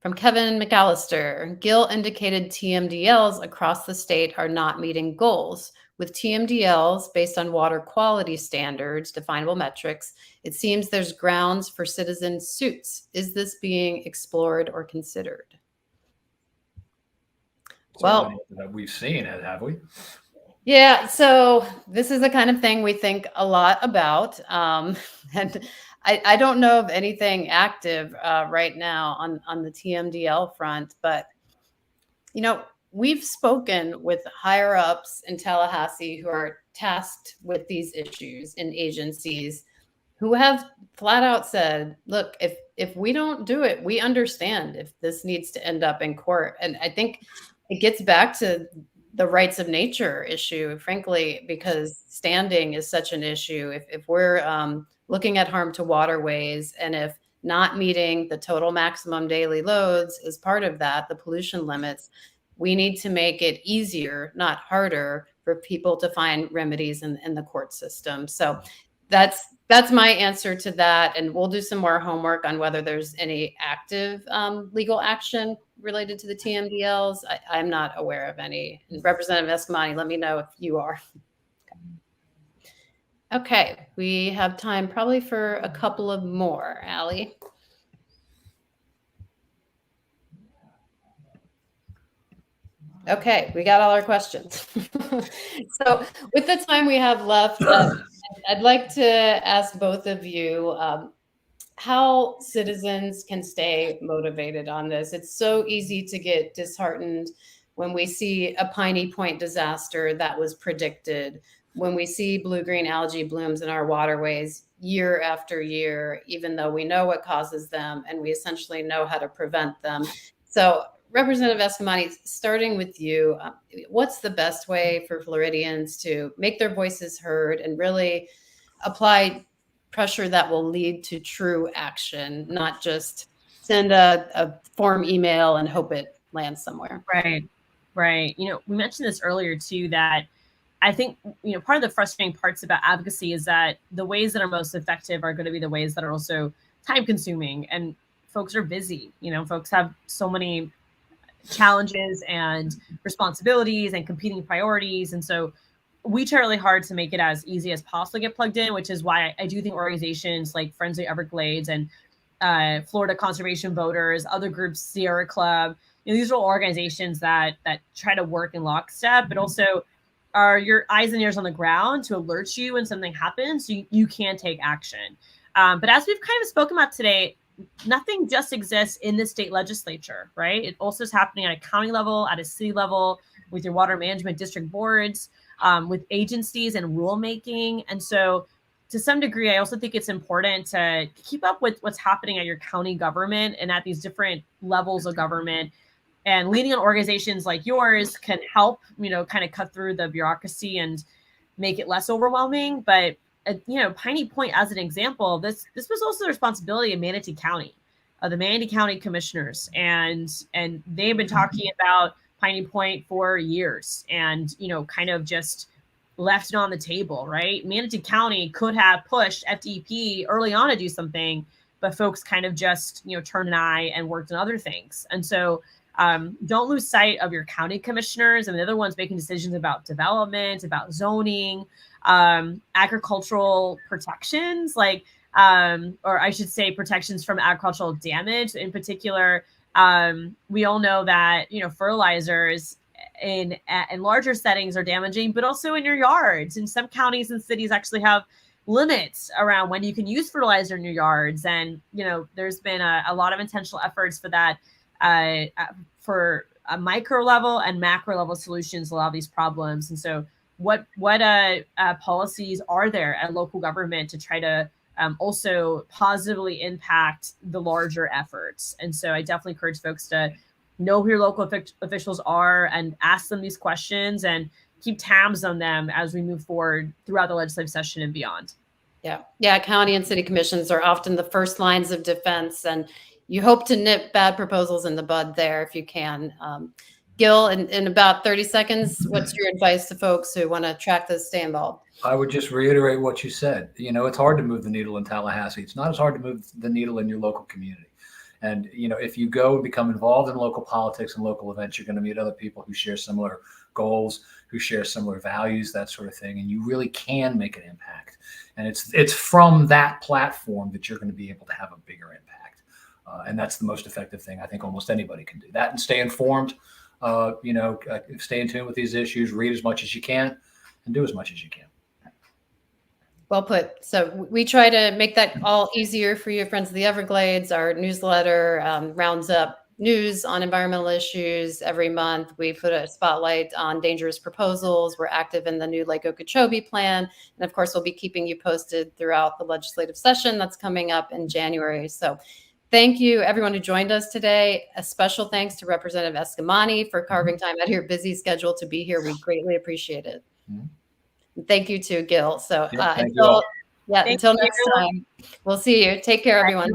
From Kevin McAllister, Gill indicated TMDLs across the state are not meeting goals. With TMDLs based on water quality standards, definable metrics, it seems there's grounds for citizen suits. Is this being explored or considered? Well, that we've seen it, have we? Yeah, so this is the kind of thing we think a lot about. And I don't know of anything active right now on the TMDL front, but, you know, we've spoken with higher ups in Tallahassee who are tasked with these issues in agencies who have flat out said, look, if we don't do it, we understand if this needs to end up in court. And I think it gets back to the rights of nature issue, frankly, because standing is such an issue. If we're looking at harm to waterways, and if not meeting the total maximum daily loads is part of that, the pollution limits, we need to make it easier, not harder, for people to find remedies in the court system. So that's my answer to that. And we'll do some more homework on whether there's any active legal action related to the TMDLs. I'm not aware of any. And Representative Eskamani, let me know if you are. Okay, we have time probably for a couple of more, Allie. Okay, we got all our questions. So with the time we have left, I'd like to ask both of you how citizens can stay motivated on this. It's so easy to get disheartened when we see a Piney Point disaster that was predicted, when we see blue-green algae blooms in our waterways year after year, even though we know what causes them and we essentially know how to prevent them. So Representative Eskamani, starting with you, what's the best way for Floridians to make their voices heard and really apply pressure that will lead to true action, not just send a form email and hope it lands somewhere? Right. You know, we mentioned this earlier too, that I think, you know, part of the frustrating parts about advocacy is that the ways that are most effective are going to be the ways that are also time consuming, and folks are busy. You know, folks have so many challenges and responsibilities and competing priorities. And so we try really hard to make it as easy as possible to get plugged in, which is why I do think organizations like Friends of the Everglades and Florida Conservation Voters, other groups, Sierra Club, you know, these are all organizations that try to work in lockstep, but also are your eyes and ears on the ground to alert you when something happens so you can take action. But as we've kind of spoken about today, nothing just exists in the state legislature, right? It also is happening at a county level, at a city level, with your water management district boards, with agencies and rulemaking. And so to some degree, I also think it's important to keep up with what's happening at your county government and at these different levels of government. And leaning on organizations like yours can help, you know, kind of cut through the bureaucracy and make it less overwhelming. But you know, Piney Point as an example, this was also the responsibility of Manatee County, the Manatee County commissioners, and they've been talking about Piney Point for years, and you know, kind of just left it on the table, right? Manatee County could have pushed FDP early on to do something, but folks kind of just, you know, turned an eye and worked on other things. And so don't lose sight of your county commissioners and the other ones making decisions about development, about zoning, agricultural protections, like, or I should say protections from agricultural damage. In particular, we all know that, you know, fertilizers in larger settings are damaging, but also in your yards. And some counties and cities actually have limits around when you can use fertilizer in your yards. And, you know, there's been a lot of intentional efforts for that, for a micro level and macro level solutions to a lot of these problems. And so what policies are there at local government to try to also positively impact the larger efforts. And so I definitely encourage folks to know who your local officials are and ask them these questions and keep tabs on them as we move forward throughout the legislative session and beyond. Yeah. County and city commissions are often the first lines of defense, and you hope to nip bad proposals in the bud there if you can. Gil, in about 30 seconds, what's your advice to folks who want to track this, stay involved? I would just reiterate what you said. It's hard to move the needle in Tallahassee. It's not as hard to move the needle in your local community. And, if you go and become involved in local politics and local events, you're going to meet other people who share similar goals, who share similar values, that sort of thing. And you really can make an impact. And it's from that platform that you're going to be able to have a bigger impact. And that's the most effective thing I think almost anybody can do. That and stay informed, stay in tune with these issues, read as much as you can, and do as much as you can. Well put. So we try to make that all easier for you, Friends of the Everglades. Our newsletter rounds up news on environmental issues every month. We put a spotlight on dangerous proposals. We're active in the new Lake Okeechobee plan. And of course, we'll be keeping you posted throughout the legislative session that's coming up in January. So thank you, everyone who joined us today. A special thanks to Representative Escamani for carving time out of your busy schedule to be here. We greatly appreciate it. Mm-hmm. Thank you too, Gil. So until next time, we'll see you. Take care, everyone.